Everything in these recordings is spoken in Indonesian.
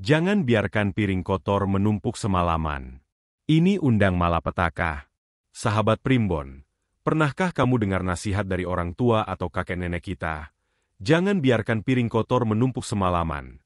Jangan biarkan piring kotor menumpuk semalaman. Ini undang malapetaka. Sahabat Primbon, pernahkah kamu dengar nasihat dari orang tua atau kakek nenek kita? Jangan biarkan piring kotor menumpuk semalaman.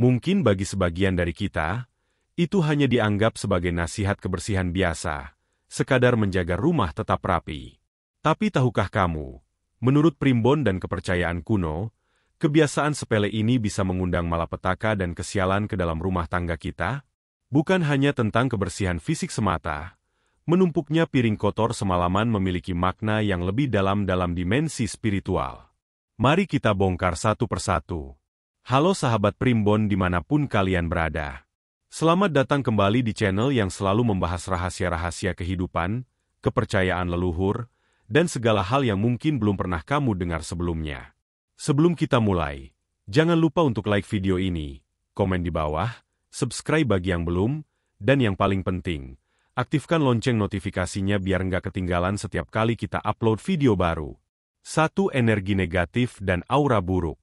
Mungkin bagi sebagian dari kita, itu hanya dianggap sebagai nasihat kebersihan biasa, sekadar menjaga rumah tetap rapi. Tapi tahukah kamu, menurut Primbon dan kepercayaan kuno, kebiasaan sepele ini bisa mengundang malapetaka dan kesialan ke dalam rumah tangga kita? Bukan hanya tentang kebersihan fisik semata, menumpuknya piring kotor semalaman memiliki makna yang lebih dalam dalam dimensi spiritual. Mari kita bongkar satu persatu. Halo sahabat Primbon dimanapun kalian berada. Selamat datang kembali di channel yang selalu membahas rahasia-rahasia kehidupan, kepercayaan leluhur, dan segala hal yang mungkin belum pernah kamu dengar sebelumnya. Sebelum kita mulai, jangan lupa untuk like video ini, komen di bawah, subscribe bagi yang belum, dan yang paling penting, aktifkan lonceng notifikasinya biar nggak ketinggalan setiap kali kita upload video baru. 1. Energi negatif dan aura buruk.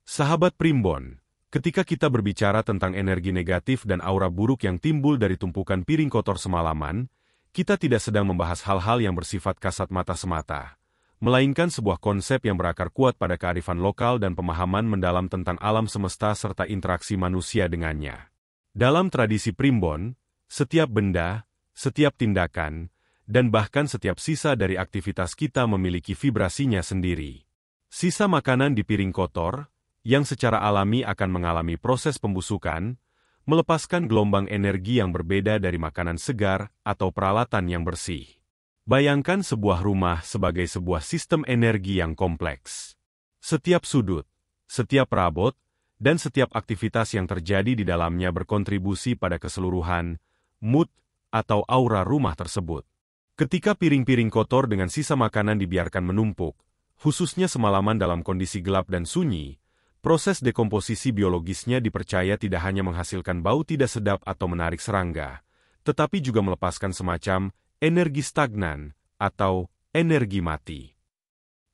Sahabat Primbon, ketika kita berbicara tentang energi negatif dan aura buruk yang timbul dari tumpukan piring kotor semalaman, kita tidak sedang membahas hal-hal yang bersifat kasat mata semata, melainkan sebuah konsep yang berakar kuat pada kearifan lokal dan pemahaman mendalam tentang alam semesta serta interaksi manusia dengannya. Dalam tradisi Primbon, setiap benda, setiap tindakan, dan bahkan setiap sisa dari aktivitas kita memiliki vibrasinya sendiri. Sisa makanan di piring kotor, yang secara alami akan mengalami proses pembusukan, melepaskan gelombang energi yang berbeda dari makanan segar atau peralatan yang bersih. Bayangkan sebuah rumah sebagai sebuah sistem energi yang kompleks. Setiap sudut, setiap perabot, dan setiap aktivitas yang terjadi di dalamnya berkontribusi pada keseluruhan, mood, atau aura rumah tersebut. Ketika piring-piring kotor dengan sisa makanan dibiarkan menumpuk, khususnya semalaman dalam kondisi gelap dan sunyi, proses dekomposisi biologisnya dipercaya tidak hanya menghasilkan bau tidak sedap atau menarik serangga, tetapi juga melepaskan semacam energi stagnan, atau energi mati.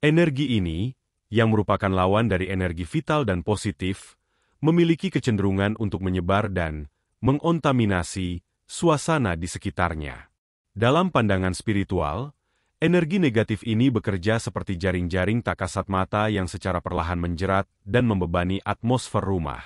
Energi ini, yang merupakan lawan dari energi vital dan positif, memiliki kecenderungan untuk menyebar dan mengontaminasi suasana di sekitarnya. Dalam pandangan spiritual, energi negatif ini bekerja seperti jaring-jaring tak kasat mata yang secara perlahan menjerat dan membebani atmosfer rumah.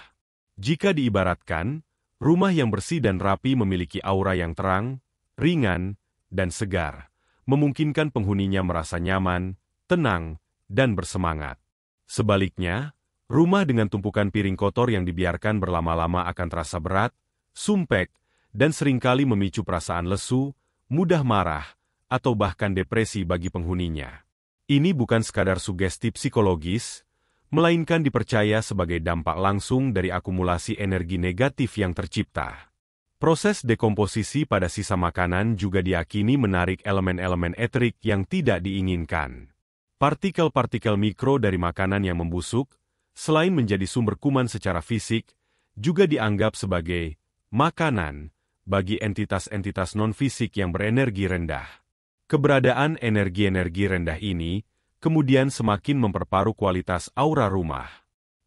Jika diibaratkan, rumah yang bersih dan rapi memiliki aura yang terang, ringan, dan segar, memungkinkan penghuninya merasa nyaman, tenang, dan bersemangat. Sebaliknya, rumah dengan tumpukan piring kotor yang dibiarkan berlama-lama akan terasa berat, sumpek, dan seringkali memicu perasaan lesu, mudah marah, atau bahkan depresi bagi penghuninya. Ini bukan sekadar sugesti psikologis, melainkan dipercaya sebagai dampak langsung dari akumulasi energi negatif yang tercipta. Proses dekomposisi pada sisa makanan juga diyakini menarik elemen-elemen eterik yang tidak diinginkan. Partikel-partikel mikro dari makanan yang membusuk, selain menjadi sumber kuman secara fisik, juga dianggap sebagai makanan bagi entitas-entitas non-fisik yang berenergi rendah. Keberadaan energi-energi rendah ini kemudian semakin memperparut kualitas aura rumah.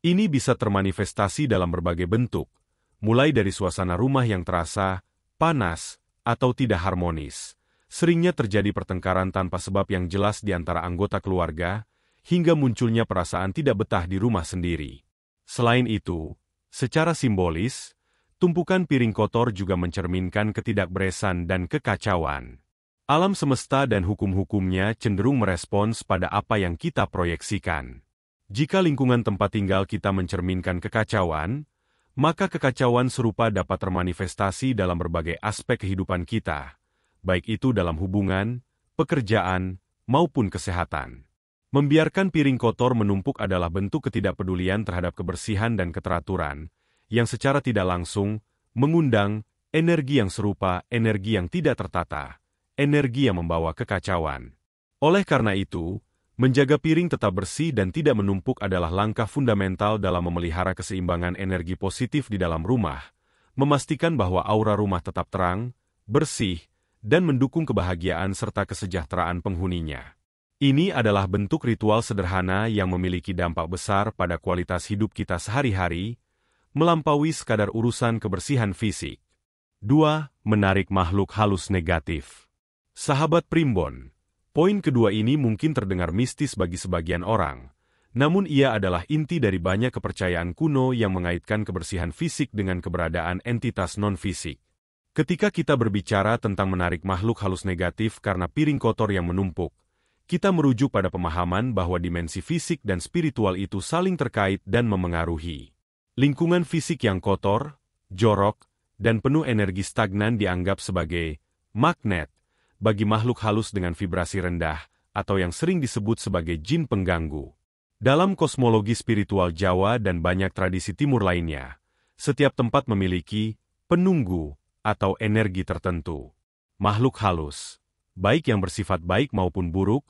Ini bisa termanifestasi dalam berbagai bentuk, mulai dari suasana rumah yang terasa panas atau tidak harmonis. Seringnya terjadi pertengkaran tanpa sebab yang jelas di antara anggota keluarga, hingga munculnya perasaan tidak betah di rumah sendiri. Selain itu, secara simbolis, tumpukan piring kotor juga mencerminkan ketidakberesan dan kekacauan. Alam semesta dan hukum-hukumnya cenderung merespons pada apa yang kita proyeksikan. Jika lingkungan tempat tinggal kita mencerminkan kekacauan, maka kekacauan serupa dapat termanifestasi dalam berbagai aspek kehidupan kita, baik itu dalam hubungan, pekerjaan, maupun kesehatan. Membiarkan piring kotor menumpuk adalah bentuk ketidakpedulian terhadap kebersihan dan keteraturan, yang secara tidak langsung mengundang energi yang serupa, energi yang tidak tertata, energi yang membawa kekacauan. Oleh karena itu, menjaga piring tetap bersih dan tidak menumpuk adalah langkah fundamental dalam memelihara keseimbangan energi positif di dalam rumah, memastikan bahwa aura rumah tetap terang, bersih, dan mendukung kebahagiaan serta kesejahteraan penghuninya. Ini adalah bentuk ritual sederhana yang memiliki dampak besar pada kualitas hidup kita sehari-hari, melampaui sekadar urusan kebersihan fisik. 2. Menarik makhluk halus negatif. Sahabat Primbon, poin kedua ini mungkin terdengar mistis bagi sebagian orang, namun ia adalah inti dari banyak kepercayaan kuno yang mengaitkan kebersihan fisik dengan keberadaan entitas non-fisik. Ketika kita berbicara tentang menarik makhluk halus negatif karena piring kotor yang menumpuk, kita merujuk pada pemahaman bahwa dimensi fisik dan spiritual itu saling terkait dan memengaruhi. Lingkungan fisik yang kotor, jorok, dan penuh energi stagnan dianggap sebagai magnet bagi makhluk halus dengan vibrasi rendah atau yang sering disebut sebagai jin pengganggu. Dalam kosmologi spiritual Jawa dan banyak tradisi timur lainnya, setiap tempat memiliki penunggu atau energi tertentu. Makhluk halus, baik yang bersifat baik maupun buruk,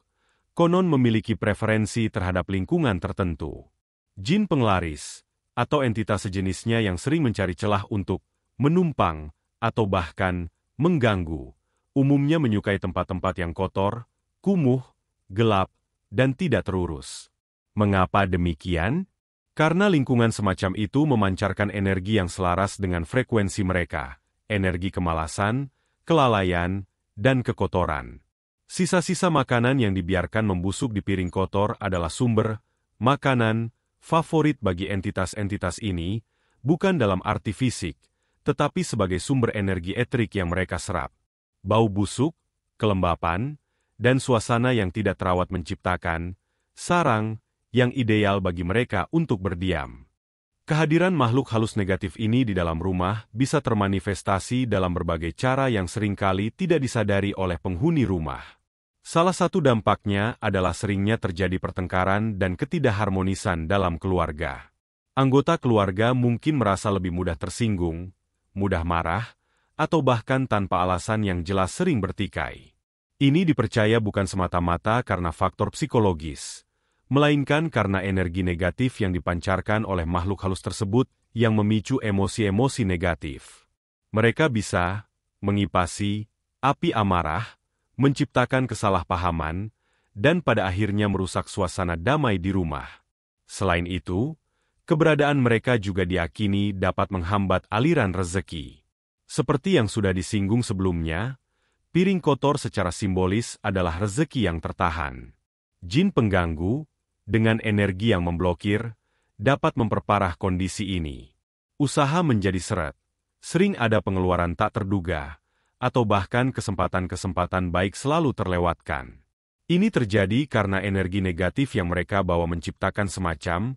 konon memiliki preferensi terhadap lingkungan tertentu. Jin penglaris, atau entitas sejenisnya yang sering mencari celah untuk menumpang atau bahkan mengganggu, umumnya menyukai tempat-tempat yang kotor, kumuh, gelap, dan tidak terurus. Mengapa demikian? Karena lingkungan semacam itu memancarkan energi yang selaras dengan frekuensi mereka, energi kemalasan, kelalaian, dan kekotoran. Sisa-sisa makanan yang dibiarkan membusuk di piring kotor adalah sumber makanan favorit bagi entitas-entitas ini, bukan dalam arti fisik, tetapi sebagai sumber energi etrik yang mereka serap. Bau busuk, kelembapan, dan suasana yang tidak terawat menciptakan sarang yang ideal bagi mereka untuk berdiam. Kehadiran makhluk halus negatif ini di dalam rumah bisa termanifestasi dalam berbagai cara yang seringkali tidak disadari oleh penghuni rumah. Salah satu dampaknya adalah seringnya terjadi pertengkaran dan ketidakharmonisan dalam keluarga. Anggota keluarga mungkin merasa lebih mudah tersinggung, mudah marah, atau bahkan tanpa alasan yang jelas sering bertikai. Ini dipercaya bukan semata-mata karena faktor psikologis, melainkan karena energi negatif yang dipancarkan oleh makhluk halus tersebut yang memicu emosi-emosi negatif. Mereka bisa mengipasi api amarah, menciptakan kesalahpahaman, dan pada akhirnya merusak suasana damai di rumah. Selain itu, keberadaan mereka juga diyakini dapat menghambat aliran rezeki. Seperti yang sudah disinggung sebelumnya, piring kotor secara simbolis adalah rezeki yang tertahan. Jin pengganggu, dengan energi yang memblokir, dapat memperparah kondisi ini. Usaha menjadi seret, sering ada pengeluaran tak terduga, atau bahkan kesempatan-kesempatan baik selalu terlewatkan. Ini terjadi karena energi negatif yang mereka bawa menciptakan semacam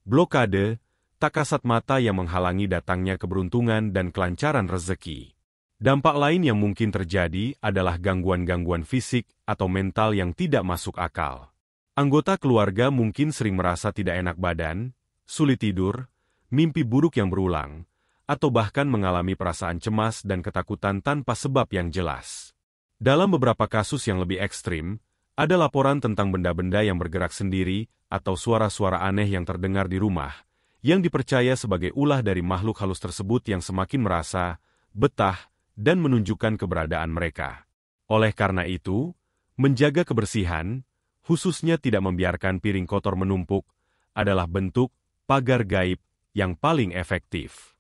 blokade, tak kasat mata yang menghalangi datangnya keberuntungan dan kelancaran rezeki. Dampak lain yang mungkin terjadi adalah gangguan-gangguan fisik atau mental yang tidak masuk akal. Anggota keluarga mungkin sering merasa tidak enak badan, sulit tidur, mimpi buruk yang berulang, atau bahkan mengalami perasaan cemas dan ketakutan tanpa sebab yang jelas. Dalam beberapa kasus yang lebih ekstrim, ada laporan tentang benda-benda yang bergerak sendiri atau suara-suara aneh yang terdengar di rumah, yang dipercaya sebagai ulah dari makhluk halus tersebut yang semakin merasa betah dan menunjukkan keberadaan mereka. Oleh karena itu, menjaga kebersihan, khususnya tidak membiarkan piring kotor menumpuk, adalah bentuk pagar gaib yang paling efektif.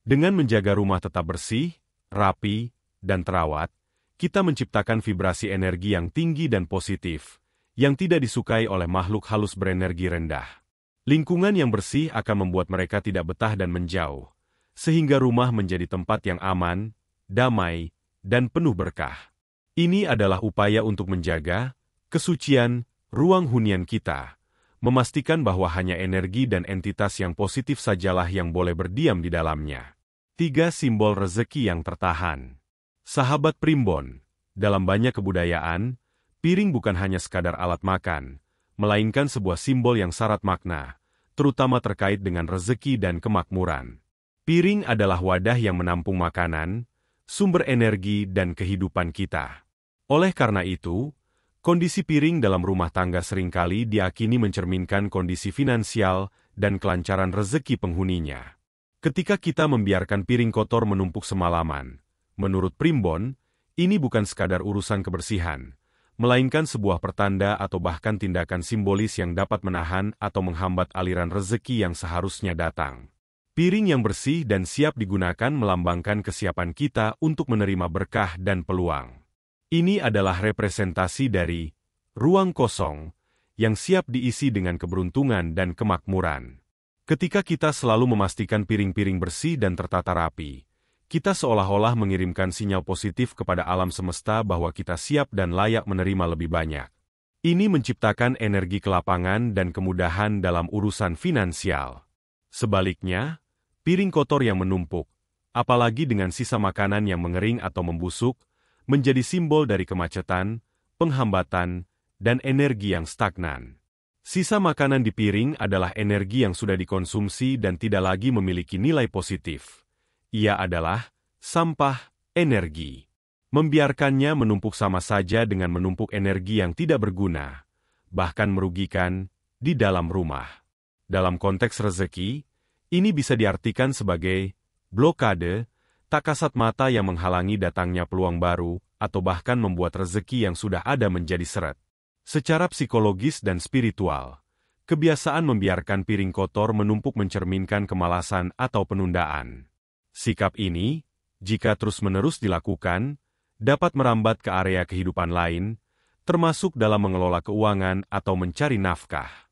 Dengan menjaga rumah tetap bersih, rapi, dan terawat, kita menciptakan vibrasi energi yang tinggi dan positif, yang tidak disukai oleh makhluk halus berenergi rendah. Lingkungan yang bersih akan membuat mereka tidak betah dan menjauh, sehingga rumah menjadi tempat yang aman, damai, dan penuh berkah. Ini adalah upaya untuk menjaga kesucian ruang hunian kita, memastikan bahwa hanya energi dan entitas yang positif sajalah yang boleh berdiam di dalamnya. 3. Simbol rezeki yang tertahan. Sahabat Primbon, dalam banyak kebudayaan, piring bukan hanya sekadar alat makan, melainkan sebuah simbol yang syarat makna, terutama terkait dengan rezeki dan kemakmuran. Piring adalah wadah yang menampung makanan, sumber energi dan kehidupan kita. Oleh karena itu, kondisi piring dalam rumah tangga seringkali diakini mencerminkan kondisi finansial dan kelancaran rezeki penghuninya. Ketika kita membiarkan piring kotor menumpuk semalaman, menurut Primbon, ini bukan sekadar urusan kebersihan, melainkan sebuah pertanda atau bahkan tindakan simbolis yang dapat menahan atau menghambat aliran rezeki yang seharusnya datang. Piring yang bersih dan siap digunakan melambangkan kesiapan kita untuk menerima berkah dan peluang. Ini adalah representasi dari ruang kosong yang siap diisi dengan keberuntungan dan kemakmuran. Ketika kita selalu memastikan piring-piring bersih dan tertata rapi, kita seolah-olah mengirimkan sinyal positif kepada alam semesta bahwa kita siap dan layak menerima lebih banyak. Ini menciptakan energi kelapangan dan kemudahan dalam urusan finansial. Sebaliknya, piring kotor yang menumpuk, apalagi dengan sisa makanan yang mengering atau membusuk, menjadi simbol dari kemacetan, penghambatan, dan energi yang stagnan. Sisa makanan di piring adalah energi yang sudah dikonsumsi dan tidak lagi memiliki nilai positif. Ia adalah sampah energi. Membiarkannya menumpuk sama saja dengan menumpuk energi yang tidak berguna, bahkan merugikan, di dalam rumah. Dalam konteks rezeki, ini bisa diartikan sebagai blokade, tak kasat mata yang menghalangi datangnya peluang baru, atau bahkan membuat rezeki yang sudah ada menjadi seret. Secara psikologis dan spiritual, kebiasaan membiarkan piring kotor menumpuk mencerminkan kemalasan atau penundaan. Sikap ini, jika terus-menerus dilakukan, dapat merambat ke area kehidupan lain, termasuk dalam mengelola keuangan atau mencari nafkah.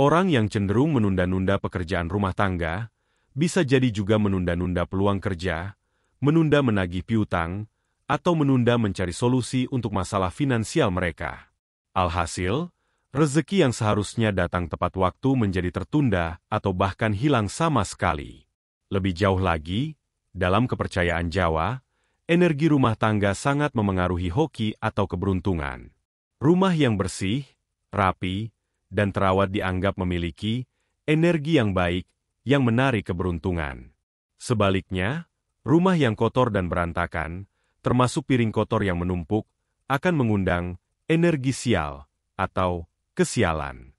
Orang yang cenderung menunda-nunda pekerjaan rumah tangga, bisa jadi juga menunda-nunda peluang kerja, menunda menagih piutang, atau menunda mencari solusi untuk masalah finansial mereka. Alhasil, rezeki yang seharusnya datang tepat waktu menjadi tertunda atau bahkan hilang sama sekali. Lebih jauh lagi, dalam kepercayaan Jawa, energi rumah tangga sangat memengaruhi hoki atau keberuntungan. Rumah yang bersih, rapi, dan terawat dianggap memiliki energi yang baik yang menarik keberuntungan. Sebaliknya, rumah yang kotor dan berantakan, termasuk piring kotor yang menumpuk, akan mengundang energi sial atau kesialan.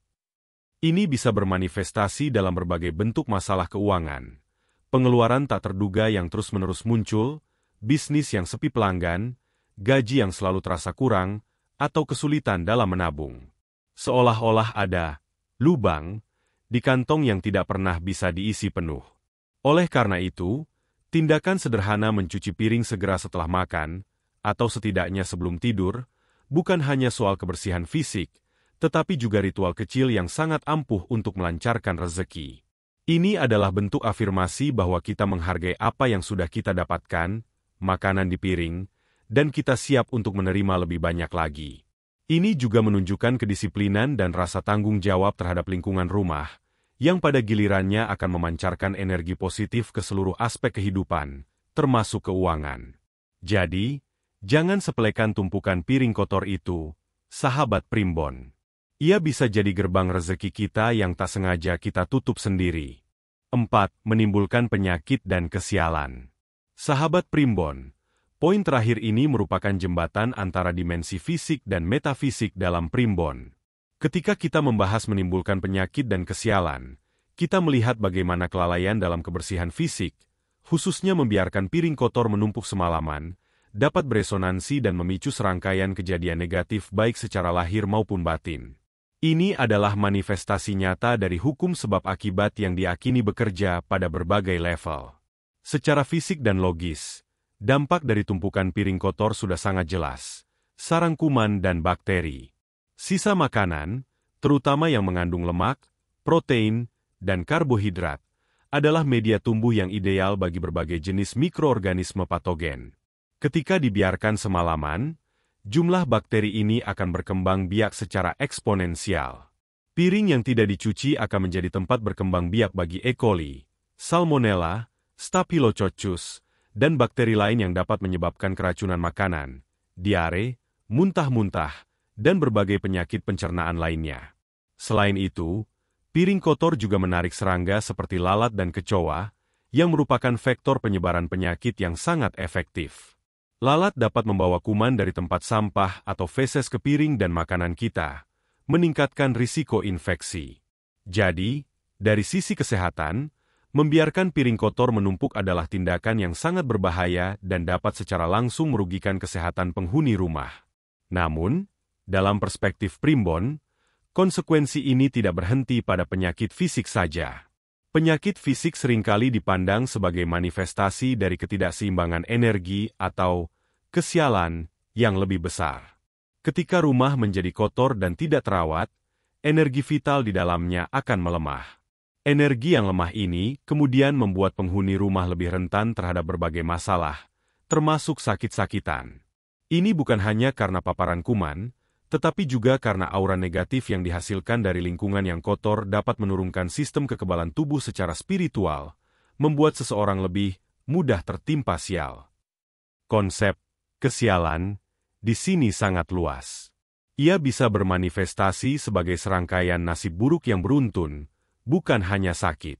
Ini bisa bermanifestasi dalam berbagai bentuk masalah keuangan, pengeluaran tak terduga yang terus-menerus muncul, bisnis yang sepi pelanggan, gaji yang selalu terasa kurang, atau kesulitan dalam menabung. Seolah-olah ada lubang di kantong yang tidak pernah bisa diisi penuh. Oleh karena itu, tindakan sederhana mencuci piring segera setelah makan, atau setidaknya sebelum tidur, bukan hanya soal kebersihan fisik, tetapi juga ritual kecil yang sangat ampuh untuk melancarkan rezeki. Ini adalah bentuk afirmasi bahwa kita menghargai apa yang sudah kita dapatkan, makanan di piring, dan kita siap untuk menerima lebih banyak lagi. Ini juga menunjukkan kedisiplinan dan rasa tanggung jawab terhadap lingkungan rumah, yang pada gilirannya akan memancarkan energi positif ke seluruh aspek kehidupan, termasuk keuangan. Jadi, jangan sepelekan tumpukan piring kotor itu, sahabat primbon. Ia bisa jadi gerbang rezeki kita yang tak sengaja kita tutup sendiri. 4. Menimbulkan penyakit dan kesialan. Sahabat primbon, poin terakhir ini merupakan jembatan antara dimensi fisik dan metafisik dalam primbon. Ketika kita membahas menimbulkan penyakit dan kesialan, kita melihat bagaimana kelalaian dalam kebersihan fisik, khususnya membiarkan piring kotor menumpuk semalaman, dapat beresonansi dan memicu serangkaian kejadian negatif baik secara lahir maupun batin. Ini adalah manifestasi nyata dari hukum sebab akibat yang diakini bekerja pada berbagai level. Secara fisik dan logis, dampak dari tumpukan piring kotor sudah sangat jelas. Sarang kuman dan bakteri. Sisa makanan, terutama yang mengandung lemak, protein, dan karbohidrat, adalah media tumbuh yang ideal bagi berbagai jenis mikroorganisme patogen. Ketika dibiarkan semalaman, jumlah bakteri ini akan berkembang biak secara eksponensial. Piring yang tidak dicuci akan menjadi tempat berkembang biak bagi E. coli, Salmonella, Staphylococcus, dan bakteri lain yang dapat menyebabkan keracunan makanan, diare, muntah-muntah, dan berbagai penyakit pencernaan lainnya. Selain itu, piring kotor juga menarik serangga seperti lalat dan kecoa, yang merupakan vektor penyebaran penyakit yang sangat efektif. Lalat dapat membawa kuman dari tempat sampah atau feses ke piring dan makanan kita, meningkatkan risiko infeksi. Jadi, dari sisi kesehatan, membiarkan piring kotor menumpuk adalah tindakan yang sangat berbahaya dan dapat secara langsung merugikan kesehatan penghuni rumah. Namun, dalam perspektif primbon, konsekuensi ini tidak berhenti pada penyakit fisik saja. Penyakit fisik seringkali dipandang sebagai manifestasi dari ketidakseimbangan energi atau kesialan yang lebih besar. Ketika rumah menjadi kotor dan tidak terawat, energi vital di dalamnya akan melemah. Energi yang lemah ini kemudian membuat penghuni rumah lebih rentan terhadap berbagai masalah, termasuk sakit-sakitan. Ini bukan hanya karena paparan kuman, tetapi juga karena aura negatif yang dihasilkan dari lingkungan yang kotor dapat menurunkan sistem kekebalan tubuh secara spiritual, membuat seseorang lebih mudah tertimpa sial. Konsep kesialan di sini sangat luas. Ia bisa bermanifestasi sebagai serangkaian nasib buruk yang beruntun, bukan hanya sakit.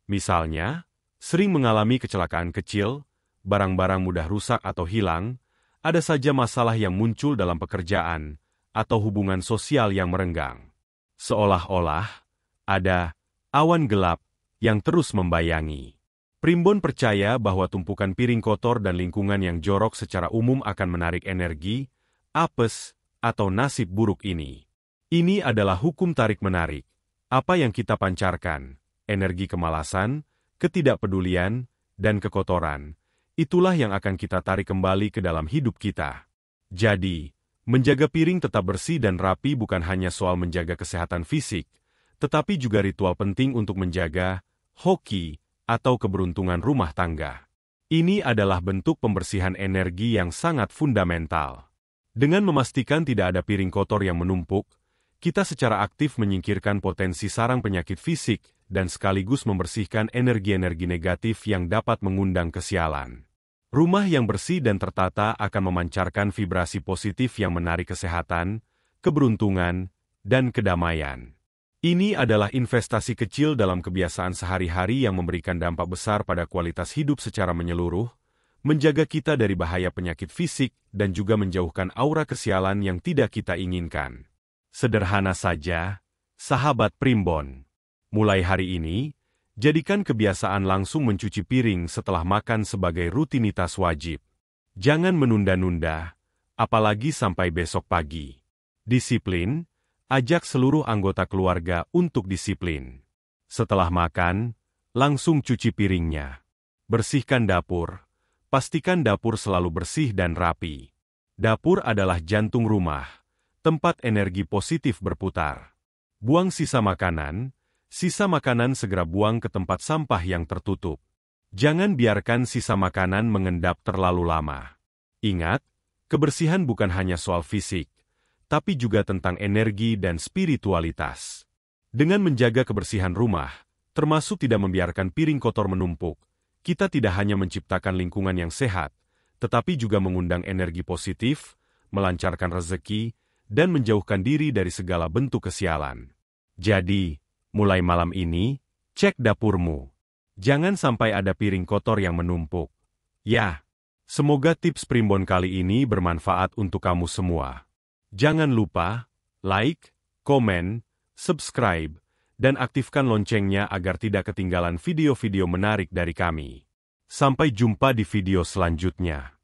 Misalnya, sering mengalami kecelakaan kecil, barang-barang mudah rusak atau hilang, ada saja masalah yang muncul dalam pekerjaan, atau hubungan sosial yang merenggang. Seolah-olah ada awan gelap yang terus membayangi. Primbon percaya bahwa tumpukan piring kotor dan lingkungan yang jorok secara umum akan menarik energi, apes, atau nasib buruk ini. Ini adalah hukum tarik-menarik. Apa yang kita pancarkan, energi kemalasan, ketidakpedulian, dan kekotoran, itulah yang akan kita tarik kembali ke dalam hidup kita. Jadi, menjaga piring tetap bersih dan rapi bukan hanya soal menjaga kesehatan fisik, tetapi juga ritual penting untuk menjaga hoki atau keberuntungan rumah tangga. Ini adalah bentuk pembersihan energi yang sangat fundamental. Dengan memastikan tidak ada piring kotor yang menumpuk, kita secara aktif menyingkirkan potensi sarang penyakit fisik dan sekaligus membersihkan energi-energi negatif yang dapat mengundang kesialan. Rumah yang bersih dan tertata akan memancarkan vibrasi positif yang menarik kesehatan, keberuntungan, dan kedamaian. Ini adalah investasi kecil dalam kebiasaan sehari-hari yang memberikan dampak besar pada kualitas hidup secara menyeluruh, menjaga kita dari bahaya penyakit fisik dan juga menjauhkan aura kesialan yang tidak kita inginkan. Sederhana saja, sahabat Primbon. Mulai hari ini, jadikan kebiasaan langsung mencuci piring setelah makan sebagai rutinitas wajib. Jangan menunda-nunda, apalagi sampai besok pagi. Disiplin, ajak seluruh anggota keluarga untuk disiplin. Setelah makan, langsung cuci piringnya. Bersihkan dapur, pastikan dapur selalu bersih dan rapi. Dapur adalah jantung rumah, tempat energi positif berputar. Buang sisa makanan segera buang ke tempat sampah yang tertutup. Jangan biarkan sisa makanan mengendap terlalu lama. Ingat, kebersihan bukan hanya soal fisik, tapi juga tentang energi dan spiritualitas. Dengan menjaga kebersihan rumah, termasuk tidak membiarkan piring kotor menumpuk, kita tidak hanya menciptakan lingkungan yang sehat, tetapi juga mengundang energi positif, melancarkan rezeki, dan menjauhkan diri dari segala bentuk kesialan. Jadi, mulai malam ini, cek dapurmu. Jangan sampai ada piring kotor yang menumpuk. Ya, semoga tips Primbon kali ini bermanfaat untuk kamu semua. Jangan lupa, like, komen, subscribe, dan aktifkan loncengnya agar tidak ketinggalan video-video menarik dari kami. Sampai jumpa di video selanjutnya.